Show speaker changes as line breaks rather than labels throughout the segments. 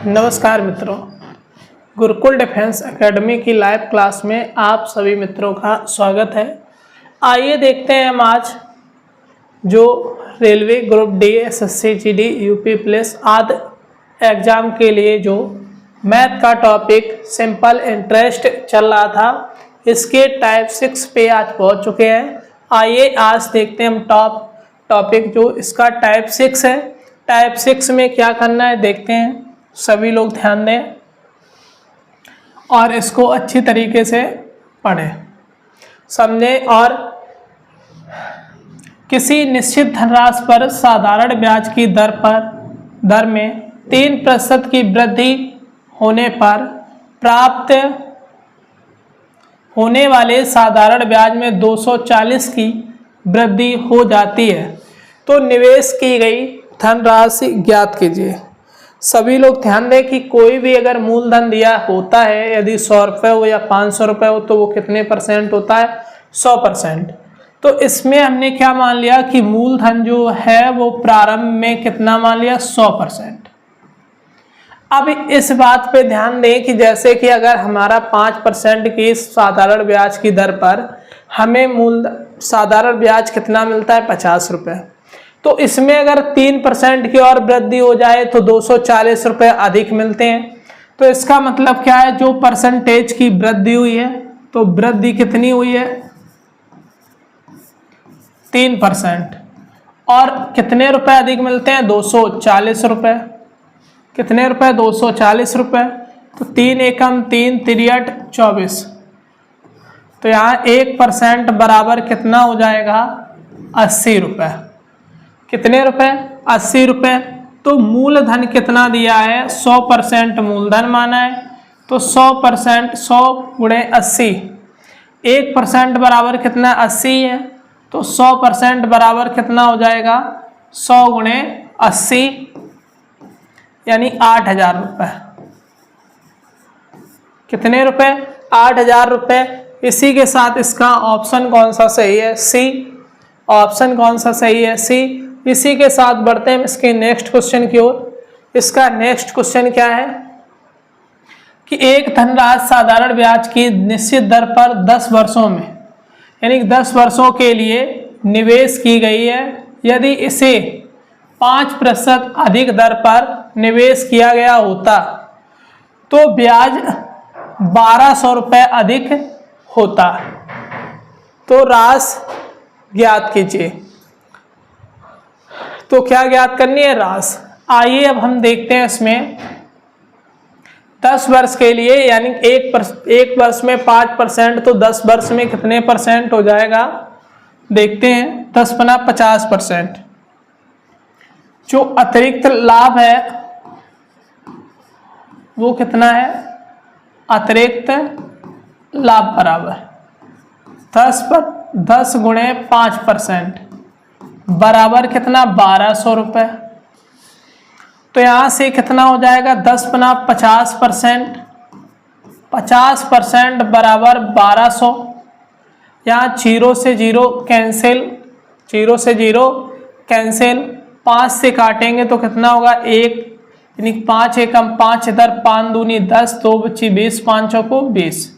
नमस्कार मित्रों, Gurukul defence academy की लाइव क्लास में आप सभी मित्रों का स्वागत है। आइए देखते हैं हम आज जो railway group D, SSC, GD, UP police आदि एग्जाम के लिए जो मैथ का टॉपिक सिंपल इंटरेस्ट चल रहा था, इसके टाइप 6 पे आज पहुंच चुके हैं। आइए आज देखते हैं हम टॉपिक जो इसका टाइप 6 है। टाइप 6 में क्या करना है देखते हैं। सभी लोग ध्यान दें और इसको अच्छी तरीके से पढ़ें, समझें। और किसी निश्चित धनराशि पर साधारण ब्याज की दर में 3% की वृद्धि होने पर प्राप्त होने वाले साधारण ब्याज में 240 की वृद्धि हो जाती है तो निवेश की गई धनराशि ज्ञात कीजिए। सभी लोग ध्यान दें कि कोई भी अगर मूलधन दिया होता है, यदि 100 रुपये हो या 500 रुपये हो, तो वो कितने परसेंट होता है? 100%। तो इसमें हमने क्या मान लिया कि मूलधन जो है वो प्रारंभ में कितना मान लिया? 100%। अब इस बात पे ध्यान दें कि जैसे कि अगर हमारा 5% की साधारण ब्याज की दर पर हमें साधारण ब्याज कितना मिलता है? 50 रुपये। तो इसमें अगर 3% की और वृद्धि हो जाए तो 240 रुपये अधिक मिलते हैं। तो इसका मतलब क्या है? जो परसेंटेज की वृद्धि हुई है, तो वृद्धि कितनी हुई है? 3%। और कितने रुपए अधिक मिलते हैं? 240 रुपये। कितने रुपए? 240 रुपये। तो 3 एकम 3 तिरियट 24। तो यहाँ 1% बराबर कितना हो जाएगा? 80 रुपये। कितने रुपए? 80 रुपये। तो मूलधन कितना दिया है? 100% मूलधन माना है। तो 100%, 100 गुणे 80, 1% बराबर कितना? 80 है। तो 100% बराबर कितना हो जाएगा? 100 गुणे 80 यानी 8000 रुपये। कितने रुपए? 8000 रुपये। इसी के साथ इसका ऑप्शन कौन सा सही है? सी। ऑप्शन कौन सा सही है? सी। इसी के साथ बढ़ते हैं इसके नेक्स्ट क्वेश्चन की ओर। इसका नेक्स्ट क्वेश्चन क्या है कि एक धनराशि साधारण ब्याज की निश्चित दर पर 10 वर्षों में, यानी 10 वर्षों के लिए निवेश की गई है। यदि इसे 5% अधिक दर पर निवेश किया गया होता तो ब्याज 1200 रुपये अधिक होता। तो राशि ज्ञात कीजिए। तो क्या ज्ञात करनी है? राशि। आइए अब हम देखते हैं इसमें 10 वर्ष के लिए, यानी एक वर्ष में 5%, तो 10 वर्ष में कितने परसेंट हो जाएगा देखते हैं। 10 बना 50%। जो अतिरिक्त लाभ है वो कितना है? अतिरिक्त लाभ बराबर 10 गुणे 5% बराबर कितना? 1200 रुपये। तो यहां से कितना हो जाएगा? 10 बना 50%, 50% बराबर 1200। यहाँ 0 से 0 कैंसिल, 0 से 0 कैंसिल, 5 से काटेंगे तो कितना होगा? 1, यानी 5 एकम 5, इधर 5 दूनी 10, 2 बची 20, 5 चौको 20।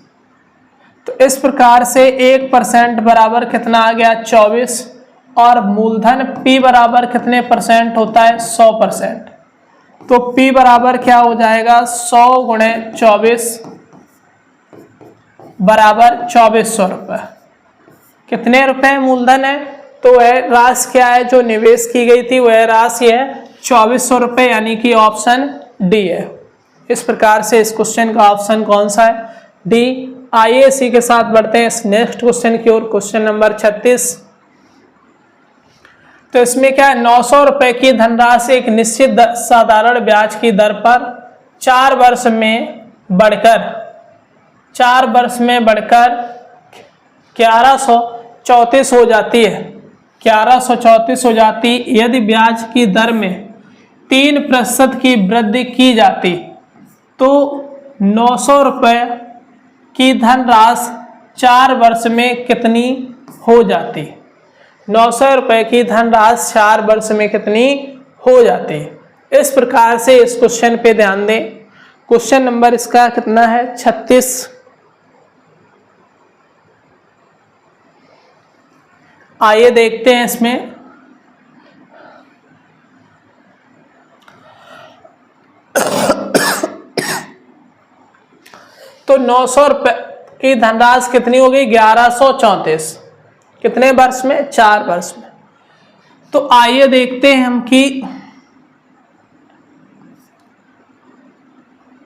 तो इस प्रकार से 1% बराबर कितना आ गया? 24। और मूलधन P बराबर कितने परसेंट होता है? 100%। तो P बराबर क्या हो जाएगा? 100 गुणे 24 बराबर 2400 रुपये। कितने रुपए मूलधन है? तो वह राशि क्या है जो निवेश की गई थी? वह राशि है 2400 रुपये, यानी कि ऑप्शन डी है। इस प्रकार से इस क्वेश्चन का ऑप्शन कौन सा है? डी। आइए इसी के साथ बढ़ते हैं इस नेक्स्ट क्वेश्चन की ओर। Question number 36। तो इसमें क्या है? 900 रुपये की धनराशि एक निश्चित साधारण ब्याज की दर पर 4 वर्ष में बढ़कर 1134 हो जाती है। 1134 हो जाती यदि ब्याज की दर में 3% की वृद्धि की जाती तो 900 रुपये की धनराशि 4 वर्ष में कितनी हो जाती? 900 रुपये की धनराशि 4 वर्ष में कितनी हो जाती? इस प्रकार से इस क्वेश्चन पे ध्यान दें। क्वेश्चन नंबर इसका कितना है 36। आइए देखते हैं इसमें। तो 900 रुपए की धनराशि कितनी हो गई 1134। कितने वर्ष में 4 वर्ष में। तो आइए देखते हैं हम कि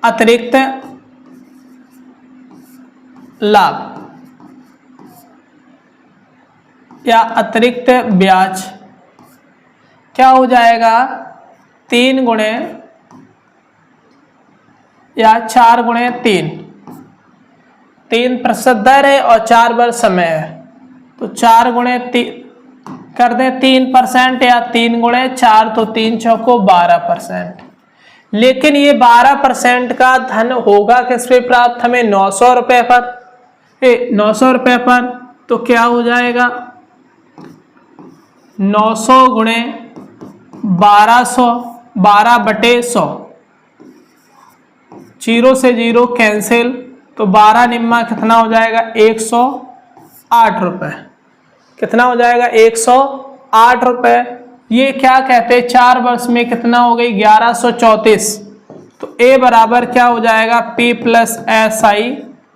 अतिरिक्त लाभ या अतिरिक्त ब्याज क्या हो जाएगा 3 गुणे या 4 गुणे 3% दर है और 4 वर्ष समय है। तो 4 गुणे 3 कर दें 3% या 3 गुणे 4 तो 3 चौको 12%। लेकिन ये 12% का धन होगा किस पे प्राप्त हमें 900 रुपए पर। 900 रुपए पर तो क्या हो जाएगा 900 गुणे 1200 12/100। 0 से 0 कैंसिल तो 12 निम्मा कितना हो जाएगा 108 रुपए। कितना हो जाएगा 108 रुपए। ये क्या कहते हैं 4 वर्ष में कितना हो गई 1134। तो ए बराबर क्या हो जाएगा P प्लस SI,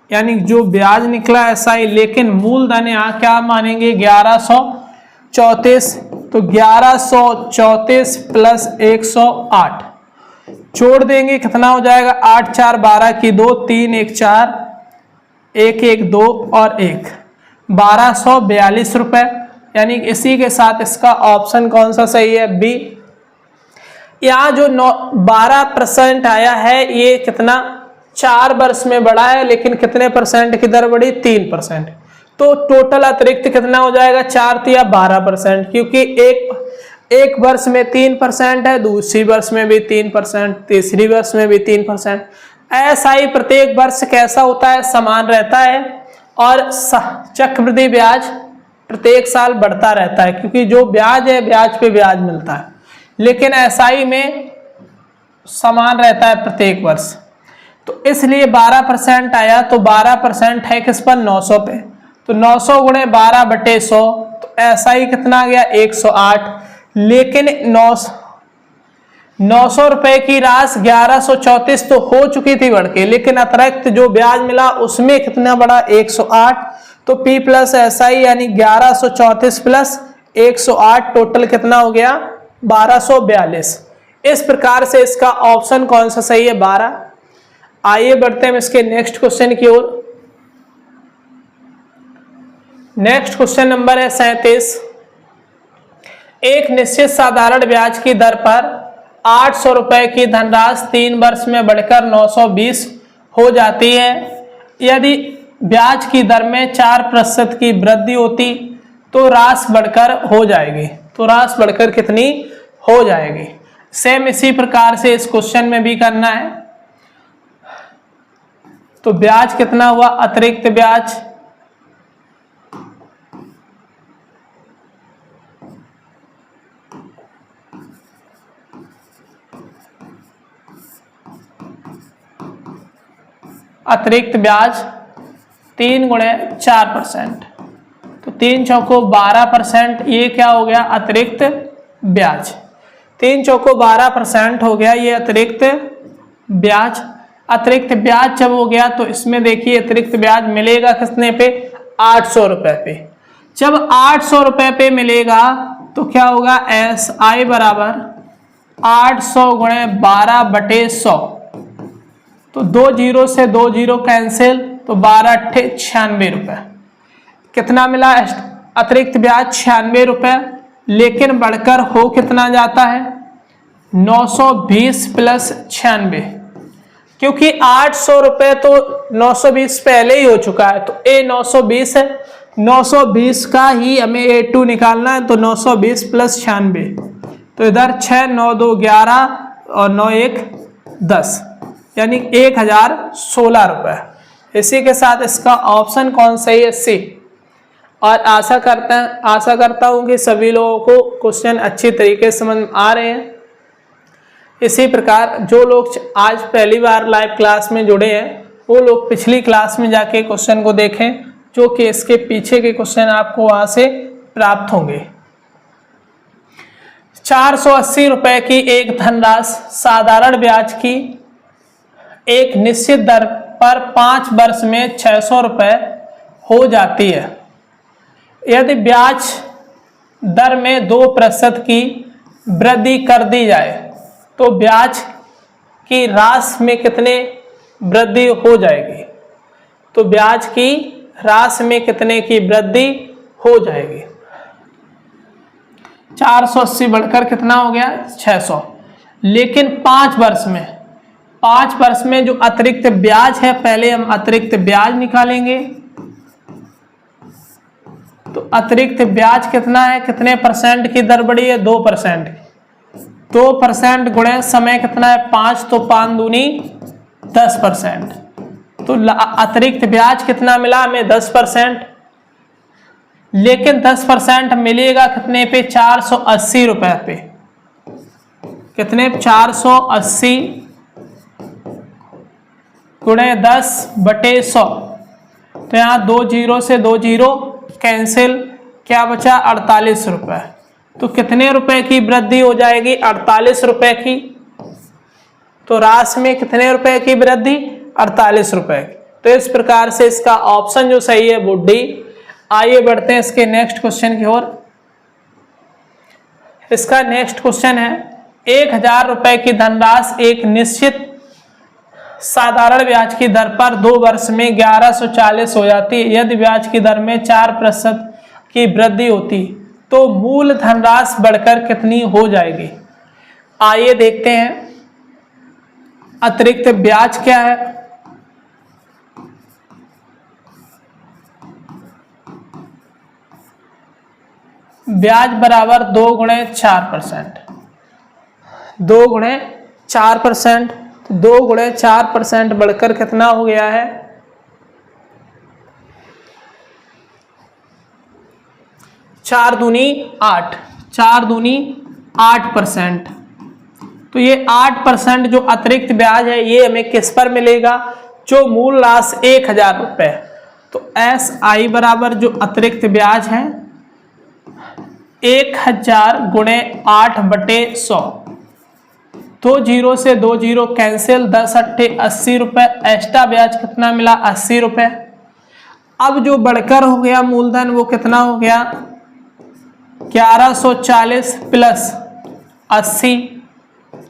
यानी जो ब्याज निकला SI, लेकिन मूलधन यहाँ क्या मानेंगे 1134। तो 1134 प्लस 108 जोड़ देंगे कितना हो जाएगा 8 4 12 की 2 3 1 4 1 1 2 और 1 1242 रुपए। यानी इसी के साथ इसका ऑप्शन कौन सा सही है बी। यहाँ जो 12% आया है ये कितना 4 वर्ष में बढ़ा है, लेकिन कितने परसेंट की दर बढ़ी 3%। तो टोटल अतिरिक्त कितना हो जाएगा 4 या 12%, क्योंकि एक वर्ष में 3% है, दूसरी वर्ष में भी 3%, तीसरी वर्ष में भी 3%। ऐसा ही प्रत्येक वर्ष कैसा होता है समान रहता है और चक्रवृद्धि ब्याज प्रत्येक साल बढ़ता रहता है, क्योंकि जो ब्याज है ब्याज पे ब्याज मिलता है। लेकिन एसआई में समान रहता है प्रत्येक वर्ष। तो इसलिए 12% आया, तो 12% है किस पर 900 पे। तो 900 गुणे 12/100 तो एसआई कितना आ गया 108। लेकिन 900 रुपए की राशि 1134 तो हो चुकी थी बढ़ के, लेकिन अतिरिक्त जो ब्याज मिला उसमें कितना बढ़ा 108। तो P प्लस SI यानी 1134 प्लस 108 टोटल कितना हो गया 1242। इस प्रकार से इसका ऑप्शन कौन सा सही है 12। आइए बढ़ते हैं इसके नेक्स्ट क्वेश्चन की ओर। नेक्स्ट क्वेश्चन नंबर है 37। एक निश्चित साधारण ब्याज की दर पर 800 रुपए की धनराशि 3 वर्ष में बढ़कर 920 हो जाती है। यदि ब्याज की दर में 4% की वृद्धि होती तो राशि बढ़कर हो जाएगी। तो राशि बढ़कर कितनी हो जाएगी। सेम इसी प्रकार से इस क्वेश्चन में भी करना है। तो ब्याज कितना हुआ अतिरिक्त ब्याज अतिरिक्त ब्याज 3 गुणे 4%। तो 3 चौको 12%। ये क्या हो गया अतिरिक्त ब्याज। 3 चौको 12% हो गया ये अतिरिक्त ब्याज। अतिरिक्त ब्याज जब हो गया तो इसमें देखिए अतिरिक्त ब्याज मिलेगा कितने पे 800 रुपए पे। जब 800 रुपए पे मिलेगा तो क्या होगा SI बराबर 800 गुणे 12/100। तो 2 जीरो से 2 जीरो कैंसिल तो 12×8 = 96 रुपए। कितना मिला अतिरिक्त ब्याज 96 रुपए। लेकिन बढ़कर हो कितना जाता है 920 प्लस 96, क्योंकि 800 रुपए तो 920 पहले ही हो चुका है। तो ए 920 है, 920 का ही हमें A2 निकालना है। तो 920 प्लस 96 तो इधर 6 9 2 11 और 9 1 10 यानी 1016 रुपए। इसी के साथ इसका ऑप्शन कौन सही है सी। और आशा करता हूं कि सभी लोगों को क्वेश्चन अच्छी तरीके से समझ आ रहे हैं। इसी प्रकार जो लोग आज पहली बार लाइव क्लास में जुड़े हैं वो लोग पिछली क्लास में जाके क्वेश्चन को देखें, जो कि इसके पीछे के क्वेश्चन आपको वहां से प्राप्त होंगे। 480 रुपए की एक धनराशि साधारण ब्याज की एक निश्चित दर पर 5 वर्ष में 600 रुपए हो जाती है। यदि ब्याज दर में 2% की वृद्धि कर दी जाए तो ब्याज की राशि में कितने वृद्धि हो जाएगी? तो ब्याज की राशि में कितने की वृद्धि हो जाएगी? 480 बढ़कर कितना हो गया? 600। लेकिन 5 वर्ष में जो अतिरिक्त ब्याज है, पहले हम अतिरिक्त ब्याज निकालेंगे। तो अतिरिक्त ब्याज कितना है, कितने परसेंट की दर बढ़ी है? 2%। 2% गुणे समय कितना है? 5, तो 5 दूनी 10%। तो अतिरिक्त ब्याज कितना मिला हमें? 10%। लेकिन 10% मिलेगा कितने पे? 480 रुपए पे। कितने? 480 गुणे 10/100। तो यहाँ 2 जीरो से 2 जीरो कैंसिल, क्या बचा? 48 रुपए। तो कितने रुपए की वृद्धि हो जाएगी? 48 रुपए की। तो राशि में कितने रुपए की वृद्धि? 48 रुपए की। तो इस प्रकार से इसका ऑप्शन जो सही है वो डी। आइए बढ़ते हैं इसके नेक्स्ट क्वेश्चन की ओर। इसका नेक्स्ट क्वेश्चन है 1000 रुपए की धनराशि एक निश्चित साधारण ब्याज की दर पर 2 वर्ष में 1140 हो जाती है। यदि ब्याज की दर में 4% की वृद्धि होती तो मूल धनराशि बढ़कर कितनी हो जाएगी? आइए देखते हैं अतिरिक्त ब्याज क्या है। ब्याज बराबर 2 गुणे 4%। 2 गुणे 4%। 2 गुणे 4% बढ़कर कितना हो गया है? 4 दूनी 8। 4 दूनी 8%। तो ये 8% जो अतिरिक्त ब्याज है ये हमें किस पर मिलेगा? जो मूल राशि 1000 रुपए। तो SI बराबर जो अतिरिक्त ब्याज है 1000 गुणे 8/100। 2 जीरो से 2 जीरो कैंसिल, 10 अट्ठे 80 रुपए। एक्स्ट्रा ब्याज कितना मिला? 80 रुपए। अब जो बढ़कर हो गया मूलधन वो कितना हो गया? 1140 प्लस 80।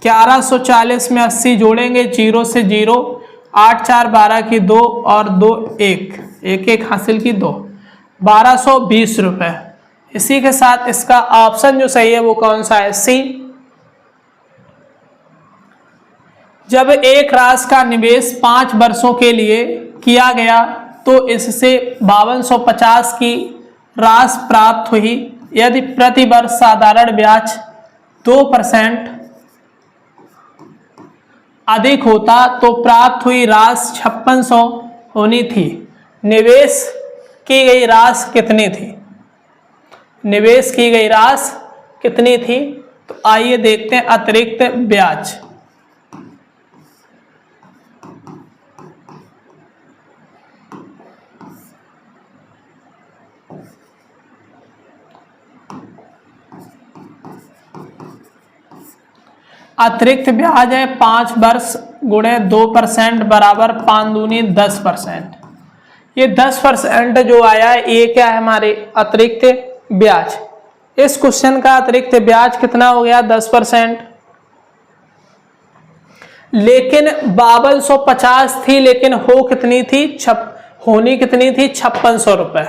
1140 में 80 जोड़ेंगे, 0 से 0, 8 4 12 की 2 और 2 1, 1 1 हासिल की 2, 1220 रुपए। इसी के साथ इसका ऑप्शन जो सही है वो कौन सा है? सी। जब एक राशि का निवेश 5 वर्षों के लिए किया गया तो इससे 5250 की राशि प्राप्त हुई। यदि प्रति वर्ष साधारण ब्याज 2% अधिक होता तो प्राप्त हुई राशि 5600 होनी थी। निवेश की गई राशि कितनी थी? निवेश की गई राशि कितनी थी? तो आइए देखते हैं अतिरिक्त ब्याज। अतिरिक्त ब्याज है 5 वर्ष गुणे 2% बराबर 5 दूनी 10%। ये 10% जो आया है ये क्या है? हमारे अतिरिक्त ब्याज। इस क्वेश्चन का अतिरिक्त ब्याज कितना हो गया? 10%। लेकिन 5250 थी, लेकिन हो कितनी थी? होनी कितनी थी? 5600 रुपए।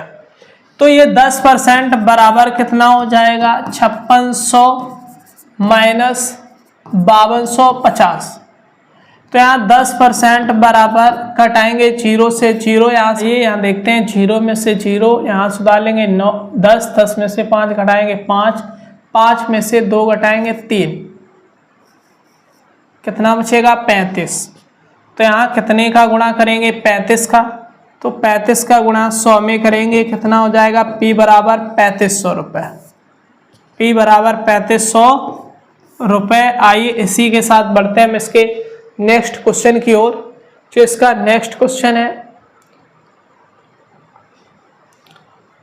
तो ये 10% बराबर कितना हो जाएगा? 5600 माइनस 5250। तो यहाँ 10% बराबर कटाएंगे 0 से 0। यहाँ देखते हैं 0 में से 0 यहाँ सुधार लेंगे 9 10 10 में से 5 घटाएंगे 5 5 में से 2 घटाएंगे 3, कितना बचेगा? 35। तो यहाँ कितने का गुणा करेंगे? 35 का। तो 35 का गुणा 100 में करेंगे, कितना हो जाएगा? P बराबर 3500 रुपये। P बराबर 3500 रुपए। आइए इसी के साथ बढ़ते हैं हम इसके नेक्स्ट क्वेश्चन की ओर। जो इसका नेक्स्ट क्वेश्चन है,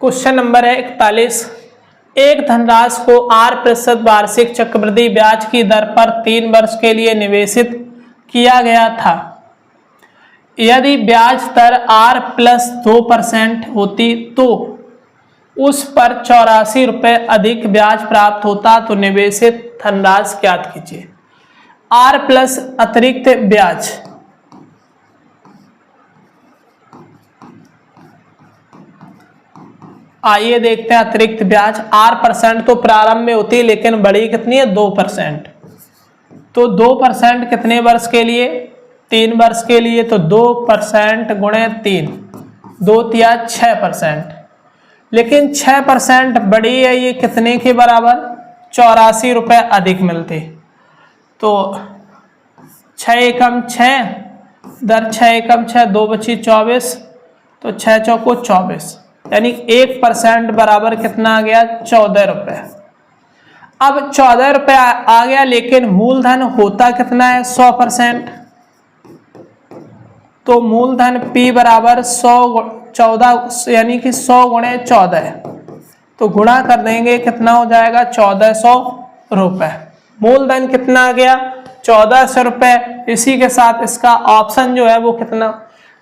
क्वेश्चन नंबर है 41। एक धनराशि को 8% वार्षिक चक्रवृद्धि ब्याज की दर पर 3 वर्ष के लिए निवेशित किया गया था। यदि ब्याज दर R+2% होती तो उस पर 84 रुपये अधिक ब्याज प्राप्त होता। तो निवेशित धनराशि ज्ञात कीजिए। R+ अतिरिक्त ब्याज, आइए देखते हैं अतिरिक्त ब्याज। R% तो प्रारंभ में होती है, लेकिन बड़ी कितनी है? 2%। तो 2% कितने वर्ष के लिए? 3 वर्ष के लिए। तो 2% गुणे 3, 2 तिया 6%। लेकिन 6% बड़ी है, ये कितने के बराबर? 84 रुपये अधिक मिलते। तो 6 एकम 6, दर 6 एकम 6, 2 बची 24, तो 6 चौको 24, यानी 1% बराबर कितना आ गया? 14 रुपये। अब 14 रुपये आ गया, लेकिन मूलधन होता कितना है? 100%। तो मूलधन P बराबर 114, यानी कि 100 गुणे 14, तो गुणा कर देंगे, कितना हो जाएगा? 1400 रुपये। मूलधन कितना आ गया? 1400 रुपये। इसी के साथ इसका ऑप्शन जो है वो कितना,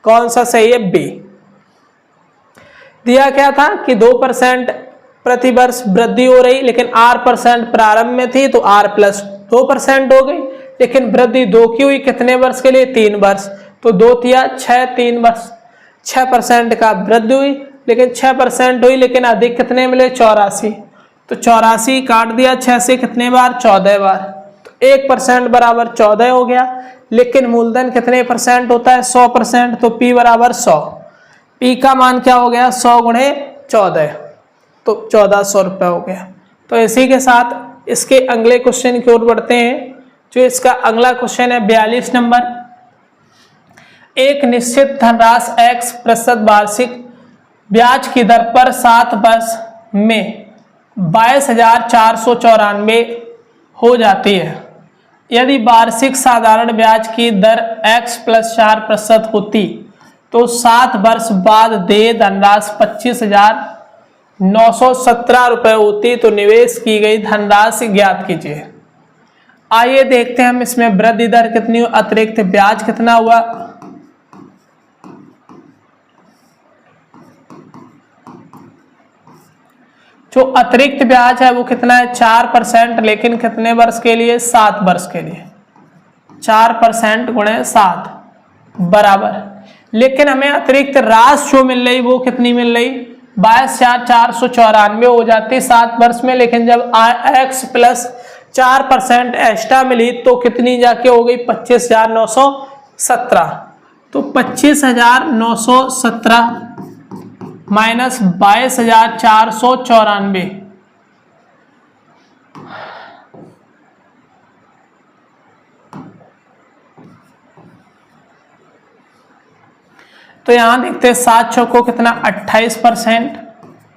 कौन सा सही है? बी। दिया क्या था कि 2% प्रति वर्ष वृद्धि हो रही, लेकिन R% प्रारंभ में थी, तो R+2% हो गई। लेकिन वृद्धि 2 की हुई, कितने वर्ष के लिए? 3 वर्ष। तो 2 तिया 6, 3 वर्ष, 6% का वृद्धि हुई, लेकिन 6% हुई, लेकिन अधिक कितने मिले? 84। तो 84 काट दिया 6 से, कितने बार? 14 बार। तो 1% बराबर 14 हो गया। लेकिन मूलधन कितने परसेंट होता है? 100%। तो P बराबर 100। P का मान क्या हो गया? 100 गुणे 14, तो 1400 रुपये हो गया। तो इसी के साथ इसके अगले क्वेश्चन की ओर बढ़ते हैं। जो इसका अगला क्वेश्चन है 42 नंबर। एक निश्चित धनराशि X% वार्षिक ब्याज की दर पर 7 वर्ष में 22,494 हो जाती है। यदि वार्षिक साधारण ब्याज की दर X+4% होती तो 7 वर्ष बाद देय धनराशि 25,917 रुपये होती। तो निवेश की गई धनराशि ज्ञात कीजिए। आइए देखते हैं हम इसमें वृद्धि दर कितनी, अतिरिक्त ब्याज कितना हुआ। जो अतिरिक्त ब्याज है वो कितना है? 4%, लेकिन कितने वर्ष के लिए? 7 वर्ष के लिए। 4% गुणे 7 बराबर, लेकिन हमें अतिरिक्त राशि जो मिल रही वो कितनी मिल रही? 22,494 हो जाती 7 वर्ष में। लेकिन जब X+4% एक्स्ट्रा मिली तो कितनी जाके हो गई? 25,917। तो 25,917 माइनस 22,494, तो यहां देखते हैं 7 चौको कितना? 28%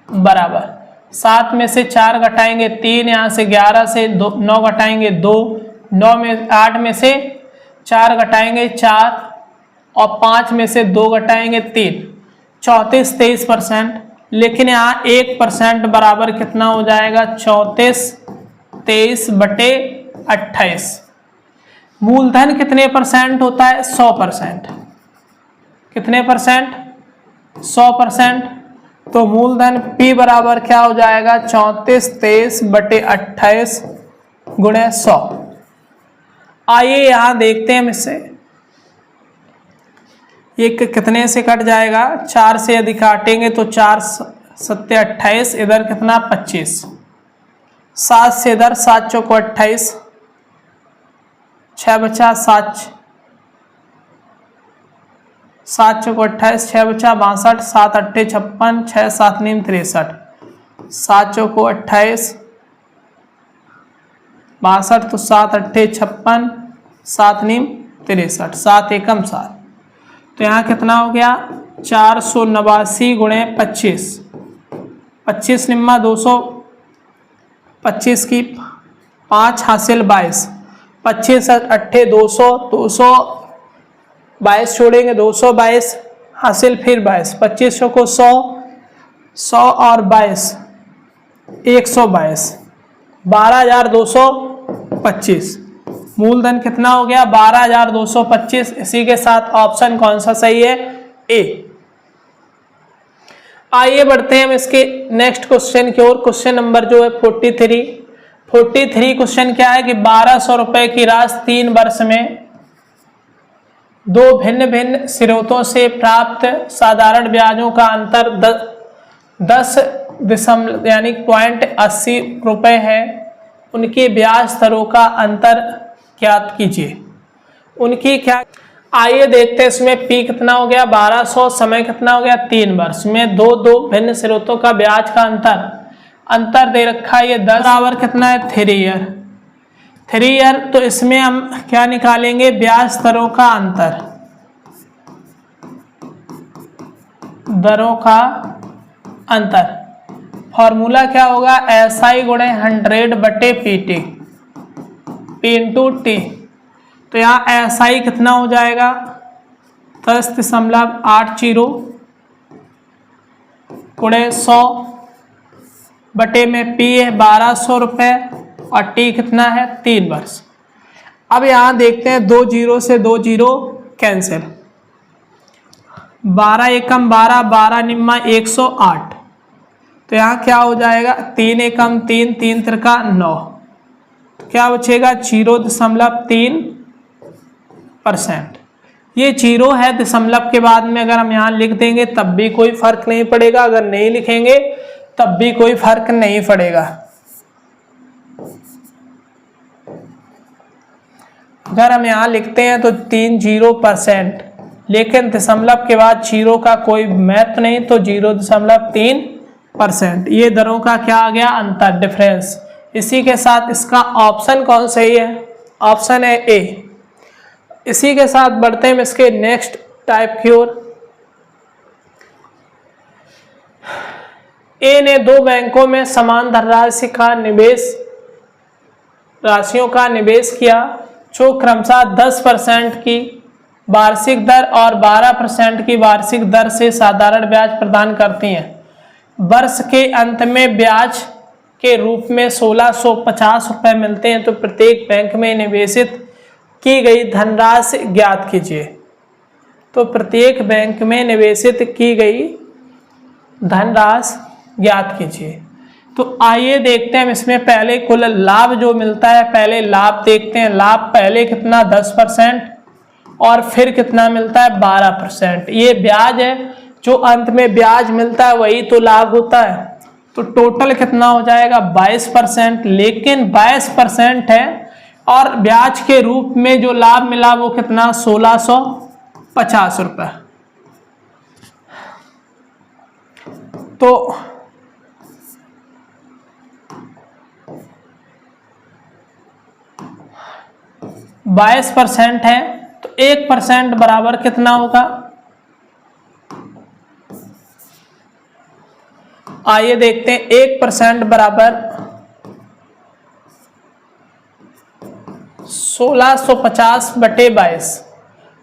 बराबर। 7 में से 4 घटाएंगे 3, यहाँ से 11 से 9 घटाएंगे 2, 9 में 8 में से 4 घटाएंगे 4, और 5 में से 2 घटाएंगे 3, 34, 23%। लेकिन यहाँ 1% बराबर कितना हो जाएगा? 34, 23/28। मूलधन कितने परसेंट होता है? 100%। कितने परसेंट? 100%। तो मूलधन P बराबर क्या हो जाएगा? 34, 23/28 गुणे 100। आइए यहां देखते हैं हम इससे, ये कितने से कट जाएगा? 4 से यदि काटेंगे तो 4 7 28, इधर कितना? 25। 7 से इधर 7 चौको 28, 6 बचा 7, 7 चौको 28, 6 बचा 62, 7 अट्ठे 56, 6 7 नीम 63, 7 चौको 28, 62, तो 7 अट्ठे 56, 7 नीम 63, 7 एकम 7। तो यहाँ कितना हो गया? 489 गुणे 25, 25 निम्मा 225 की 5 हासिल 22, 25 अट्ठे 200, 222 छोड़ेंगे 222 हासिल फिर 22, 2500 को 100, 100 और 22 122, 12,225। मूलधन कितना हो गया? 12,225। इसी के साथ ऑप्शन कौन सा सही है? ए। आइए बढ़ते हैं हम इसके नेक्स्ट क्वेश्चन की ओर। क्वेश्चन नंबर जो है 43 क्वेश्चन क्या है कि 1200 रुपए की राशि 3 वर्ष में दो भिन्न भिन्न स्रोतों से प्राप्त साधारण ब्याजों का अंतर 10 दशमलव यानी 0.80 रुपए है। उनके ब्याज दरों का अंतर ज्ञात कीजिए। उनकी क्या? आइए देखते हैं इसमें पी कितना हो गया? 1200, समय कितना हो गया? 3 वर्ष में दो भिन्न स्रोतों का ब्याज का अंतर दे रखा है। ये 10 बराबर कितना है? 3 ईयर। 3 ईयर, तो इसमें हम क्या निकालेंगे? ब्याज दरों का अंतर, दरों का अंतर। फॉर्मूला क्या होगा? SI गुणे 100 बटे PT, P इंटू टी। तो यहाँ SI कितना हो जाएगा? 10.80 गुणे 100 बटे में P है 1200 रुपये और T कितना है? 3 वर्ष। अब यहाँ देखते हैं 2 जीरो से 2 जीरो कैंसिल, 12 एकम 12, 12 निम्मा 108। तो यहाँ क्या हो जाएगा? 3 एकम 3, 3 त्रिका 9। तो क्या बचेगा? 0.3%। ये 0 है, दशमलव के बाद में अगर हम यहाँ लिख देंगे तब भी कोई फर्क नहीं पड़ेगा, अगर नहीं लिखेंगे तब भी कोई फर्क नहीं पड़ेगा। अगर हम यहाँ लिखते हैं तो 30%, लेकिन दशमलव के बाद 0 का कोई महत्व नहीं, तो 0.3%। ये दरों का क्या आ गया? अंतर, डिफरेंस। इसी के साथ इसका ऑप्शन कौन सही है? ऑप्शन है ए। इसी के साथ बढ़ते हैं इसके नेक्स्ट टाइप की ओर। ए ने 2 बैंकों में समान धनराशि का राशियों का निवेश किया, जो क्रमशः 10% की वार्षिक दर और 12% की वार्षिक दर से साधारण ब्याज प्रदान करती हैं। वर्ष के अंत में ब्याज के रूप में 1650 रुपये मिलते हैं। तो प्रत्येक बैंक में निवेशित की गई धनराशि ज्ञात कीजिए। तो प्रत्येक बैंक में निवेशित की गई धनराशि ज्ञात कीजिए। तो आइए देखते हैं इसमें पहले कुल लाभ जो मिलता है, पहले लाभ देखते हैं। लाभ पहले कितना? 10% और फिर कितना मिलता है? 12%। ये ब्याज है, जो अंत में ब्याज मिलता है वही तो लाभ होता है। तो टोटल कितना हो जाएगा? 22%, लेकिन 22% है और ब्याज के रूप में जो लाभ मिला वो कितना? 1650 रुपये। तो 22% है, तो 1% बराबर कितना होगा? आइए देखते हैं। 1% बराबर 1650 बटे 22,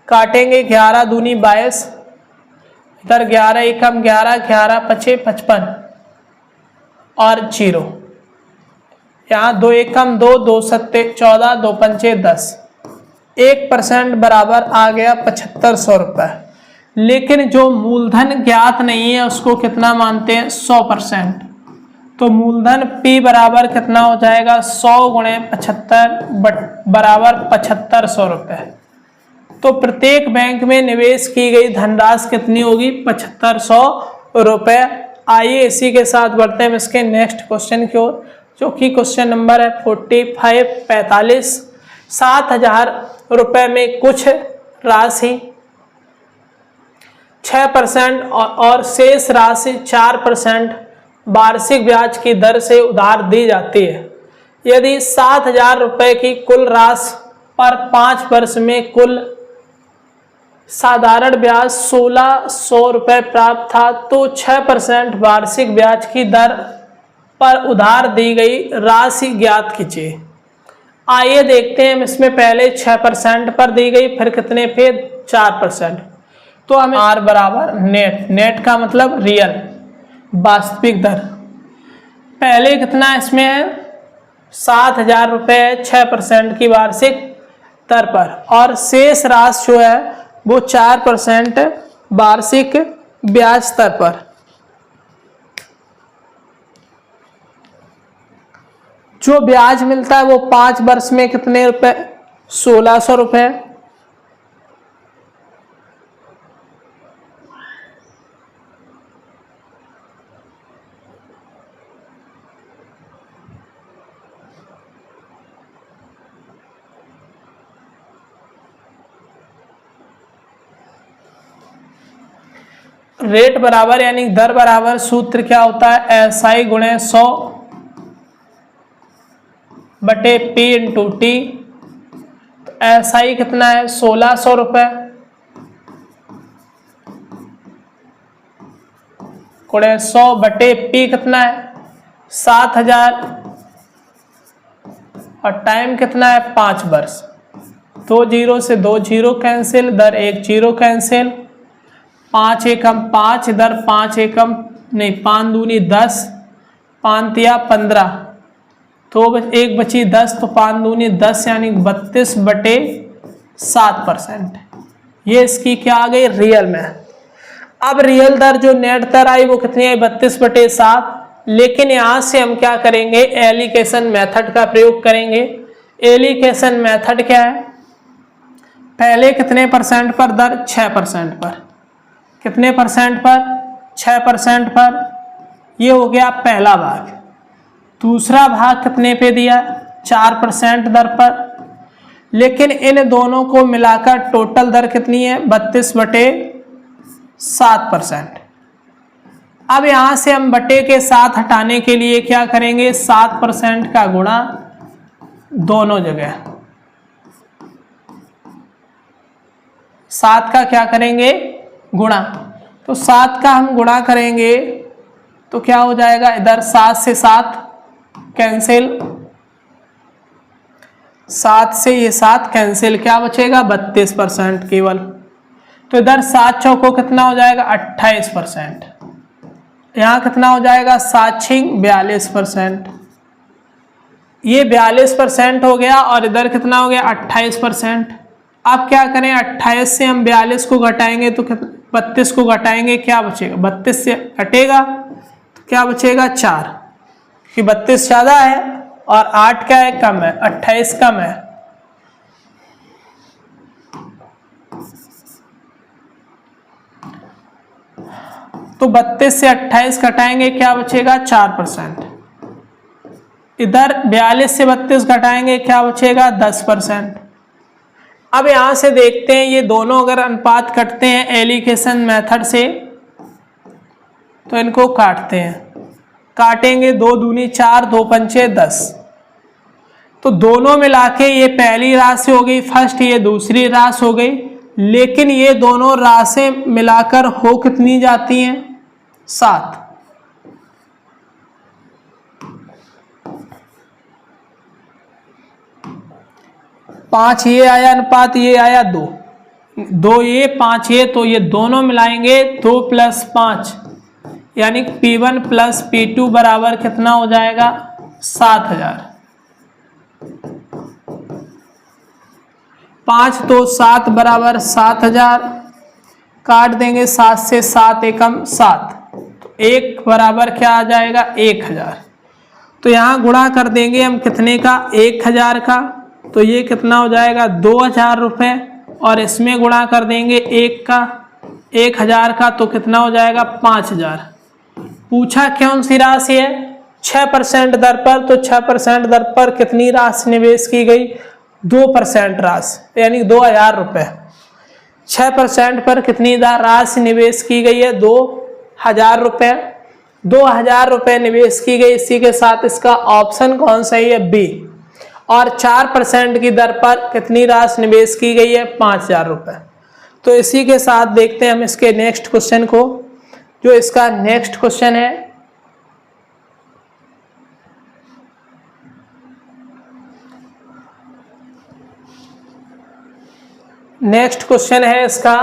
काटेंगे 11 दूनी 22, इधर 11 एकम 11, 11 पचे 55 और 0। यहाँ 2 एकम 2, 2 सत्ते 14, 2 पंचे 10। 1% बराबर आ गया 7500 रुपये। लेकिन जो मूलधन ज्ञात नहीं है उसको कितना मानते हैं? 100%। तो मूलधन P बराबर कितना हो जाएगा? 100 गुणे 75 बराबर 7500 रुपये। तो प्रत्येक बैंक में निवेश की गई धनराशि कितनी होगी? 7500 रुपये। आइए इसी के साथ बढ़ते हैं इसके नेक्स्ट क्वेश्चन की ओर, जो कि क्वेश्चन नंबर है 45। 7000 रुपये में कुछ राशि 6% और शेष राशि 4% वार्षिक ब्याज की दर से उधार दी जाती है। यदि 7000 रुपये की कुल राशि पर 5 वर्ष में कुल साधारण ब्याज 1600 रुपये प्राप्त था, तो 6% वार्षिक ब्याज की दर पर उधार दी गई राशि ज्ञात कीजिए। आइए देखते हैं हम इसमें पहले 6% पर दी गई, फिर कितने पे 4%। तो हमें आर बराबर नेट, नेट का मतलब रियल वास्तविक दर, पहले कितना इसमें है 7,000 रुपये 6% की वार्षिक दर पर, और शेष राशि जो है वो 4% वार्षिक ब्याज दर पर। जो ब्याज मिलता है वो 5 वर्ष में कितने रुपए 1,600 रुपये। रेट बराबर यानी दर बराबर सूत्र क्या होता है SI गुणे 100 बटे P इंटू टी। तो SI कितना है 1,600 रुपये गुणे 100 बटे P कितना है 7,000 और टाइम कितना है 5 वर्ष। 2 जीरो से 2 जीरो कैंसिल, दर 1 जीरो कैंसिल, 5 एकम 5, इधर 5 एकम नहीं 5 दूनी 10, 5 तिया 15, तो 1 बची 10, तो 5 दूनी 10 यानी 32 बटे 7%। ये इसकी क्या आ गई रियल में। अब रियल दर जो नेट दर आई वो कितनी आई 32 बटे 7। लेकिन यहाँ से हम क्या करेंगे एलिकेशन मेथड का प्रयोग करेंगे। एलिकेशन मेथड क्या है, पहले कितने परसेंट पर दर 6% पर, कितने परसेंट पर 6% पर, ये हो गया पहला भाग। दूसरा भाग कितने पे दिया 4% दर पर, लेकिन इन दोनों को मिलाकर टोटल दर कितनी है 32 बटे 7%। अब यहां से हम बटे के साथ हटाने के लिए क्या करेंगे 7% का गुणा दोनों जगह, 7 का क्या करेंगे गुणा। तो 7 का हम गुणा करेंगे तो क्या हो जाएगा, इधर 7 से 7 कैंसिल, 7 से ये 7 कैंसिल, क्या बचेगा 32% केवल। तो इधर 7 चौको कितना हो जाएगा 28%, यहाँ कितना हो जाएगा 7 छिंग 42%, ये 42% हो गया और इधर कितना हो गया 28%। अब क्या करें 28 से हम 42 को घटाएंगे तो 32 को घटाएंगे क्या बचेगा, 32 से घटेगा तो क्या बचेगा 4, कि 32 ज़्यादा है और 8 क्या है कम है, 28 कम है। तो 32 से 28 घटाएंगे क्या बचेगा 4%, इधर 42 से 32 घटाएंगे क्या बचेगा 10%। अब यहां से देखते हैं ये दोनों अगर अनुपात कटते हैं एलिकेशन मेथड से तो इनको काटते हैं, काटेंगे 2 दूनी 4, 2 पंचे 10, तो दोनों मिला के ये पहली राशि हो गई फर्स्ट, ये दूसरी राशि हो गई। लेकिन ये दोनों राशि मिलाकर हो कितनी जाती हैं 7। 5 ये आया अनुपात, ये आया 2, 2 ये 5 ये, तो ये दोनों मिलाएंगे 2 + 5 यानी P1 + P2 बराबर कितना हो जाएगा 7,000। 5 तो 7 बराबर 7,000, काट देंगे 7 से 7 एकम 7, तो 1 बराबर क्या आ जाएगा 1,000। तो यहाँ गुणा कर देंगे हम कितने का 1,000 का, तो ये कितना हो जाएगा 2,000 रुपये, और इसमें गुणा कर देंगे 1 का 1,000 का, तो कितना हो जाएगा 5,000। पूछा कौन सी राशि है 6% दर पर, तो 6% दर पर कितनी राशि निवेश की गई 2% राशि यानी 2,000 रुपये। 6% पर कितनी राशि निवेश की गई है 2,000 रुपये, 2,000 रुपये निवेश की गई। इसी के साथ इसका ऑप्शन कौन सही है बी। और 4% की दर पर कितनी राशि निवेश की गई है 5,000 रुपये। तो इसी के साथ देखते हैं हम इसके नेक्स्ट क्वेश्चन को। जो इसका नेक्स्ट क्वेश्चन है नेक्स्ट क्वेश्चन है इसका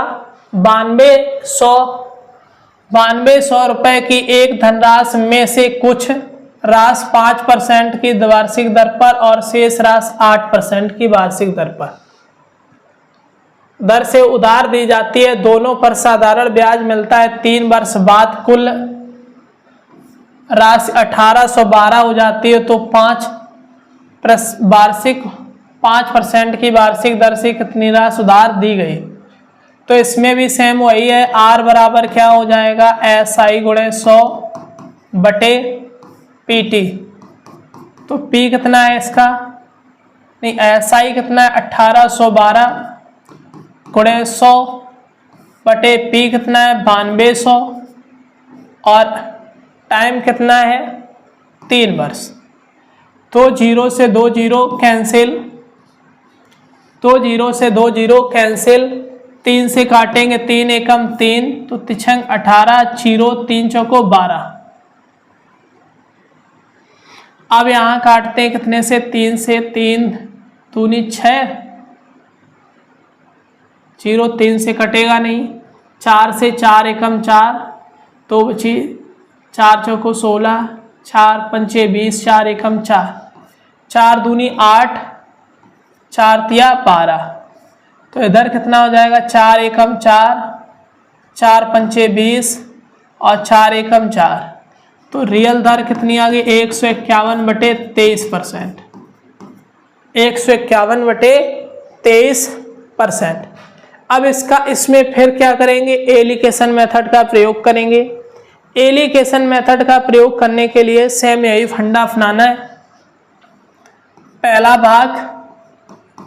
9200 रुपए की एक धनराशि में से कुछ राशि 5% की वार्षिक दर पर और शेष राशि 8% की वार्षिक दर से उधार दी जाती है। दोनों पर साधारण ब्याज मिलता है। 3 वर्ष बाद कुल राशि 1812 हो जाती है। तो 5% की वार्षिक दर से कितनी राशि उधार दी गई। तो इसमें भी सेम वही है। आर बराबर क्या हो जाएगा, SI गुणे 100 बटे PT। तो P कितना है इसका, नहीं SI कितना है 1812 गुणे 100 बटे P कितना है 9200 और टाइम कितना है 3 वर्ष। तो 0 से 2 0 कैंसिल, तो 0 से 2 0 कैंसिल, 3 से काटेंगे 3 एकम 3 तो 3 18 0 3 चौको 12। अब यहां काटते हैं कितने से, 3 से, 3 दूनी 6, 0 3 से कटेगा नहीं, 4 से 4 एकम 4 तो बची 4 चौको 16, 4 पंचे 20, 4 एकम 4, 4 दूनी 8, 4 तिया 12। तो इधर कितना हो जाएगा 4 एकम 4, 4 पंचे 20 और 4 एकम 4। तो रियल दर कितनी आ गई 151 बटे 23%, 151 बटे 23%। अब इसमें फिर क्या करेंगे, एलिकेशन मेथड का प्रयोग करेंगे। एलिकेशन मेथड का प्रयोग करने के लिए सेम यही फंडा अपनाना है। पहला भाग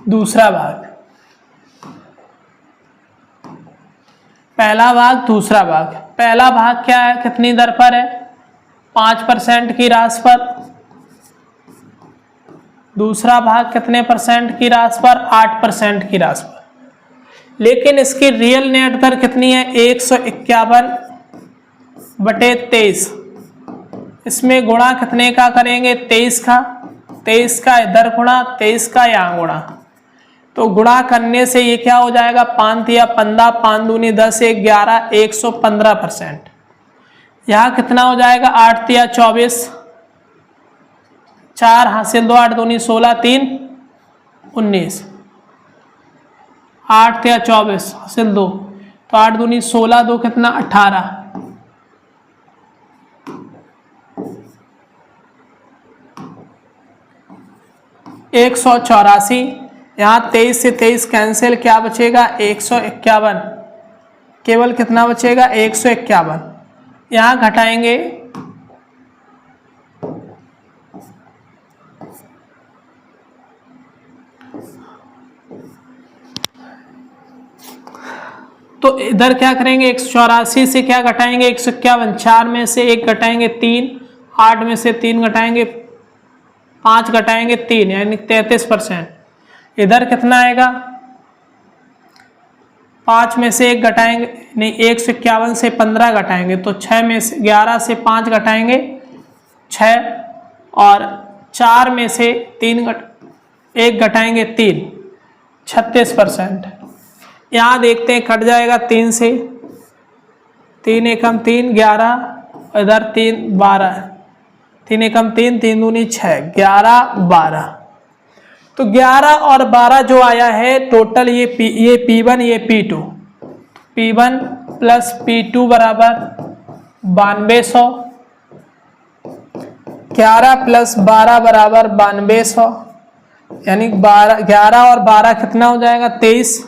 दूसरा भाग, पहला भाग दूसरा भाग। पहला भाग क्या है, कितनी दर पर है 5% की राशि पर। दूसरा भाग कितने परसेंट की राशि पर, 8% की राशि पर। लेकिन इसकी रियल नेट दर कितनी है 151 बटे 23। इसमें गुणा कितने का करेंगे 23 का, 23 का इधर गुणा, 23 का यहाँ गुणा। तो गुणा करने से ये क्या हो जाएगा 5 तिया 15, 5 दूनी 10, 1 11, 115%। यहाँ कितना हो जाएगा 8 तिया 24, 4 हासिल 2, 8 दूनी 16, 3 19, 8 तिया 24 हासिल 2, तो 8 दूनी 16, 2 कितना 18। एक 184, यहाँ 23 से 23 कैंसिल, क्या बचेगा 151, केवल कितना बचेगा 151। यहाँ घटाएंगे तो इधर क्या करेंगे 184 से क्या घटाएंगे 151, 4 में से 1 घटाएंगे 3, 8 में से 3 घटाएंगे 5 घटाएंगे 3 यानी 33%। इधर कितना आएगा 5 में से 1 घटाएंगे, नहीं 151 से 15 घटाएंगे तो 6 में से 11 से 5 घटाएंगे 6 और 4 में से 1 घटाएंगे 3, 36%। यहाँ देखते हैं कट जाएगा 3 से, 3 एकम 3 11, इधर 3 12, 3 एकम 3, 3 दूनी 6, 11 12। तो 11 और 12 जो आया है टोटल ये P1 ये P2, P1 प्लस P2 बराबर 9200, 11 प्लस 12 बराबर 9200, यानी 11 और 12 कितना हो जाएगा 23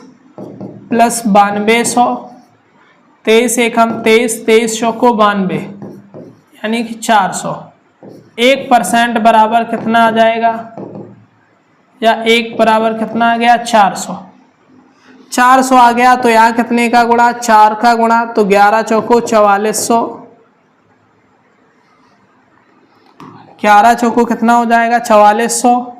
प्लस 9200, 23 एकम 23, 23 चौको 92 यानी कि 400। 1% बराबर कितना आ जाएगा, या 1 बराबर कितना आ गया 400। 400 आ गया तो यहाँ कितने का गुणा 4 का गुणा, तो 11 चौको 4400, 11 चौको कितना हो जाएगा 4400।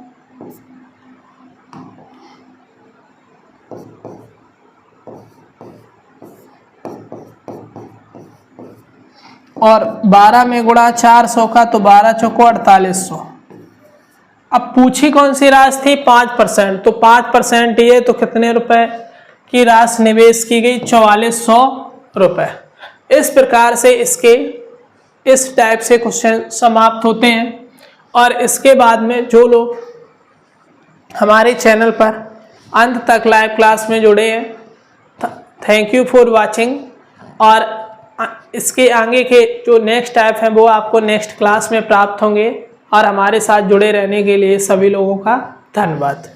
और 12 में गुणा 400 का तो 12 चौको 4800। अब पूछी कौन सी राशि थी 5%, तो 5% ये तो कितने रुपए की राशि निवेश की गई 4400 रुपये। इस प्रकार से इस टाइप से क्वेश्चन समाप्त होते हैं। और इसके बाद में जो लोग हमारे चैनल पर अंत तक लाइव क्लास में जुड़े हैं, थैंक यू फॉर वाचिंग। और इसके आगे के जो नेक्स्ट टाइप हैं वो आपको नेक्स्ट क्लास में प्राप्त होंगे। और हमारे साथ जुड़े रहने के लिए सभी लोगों का धन्यवाद।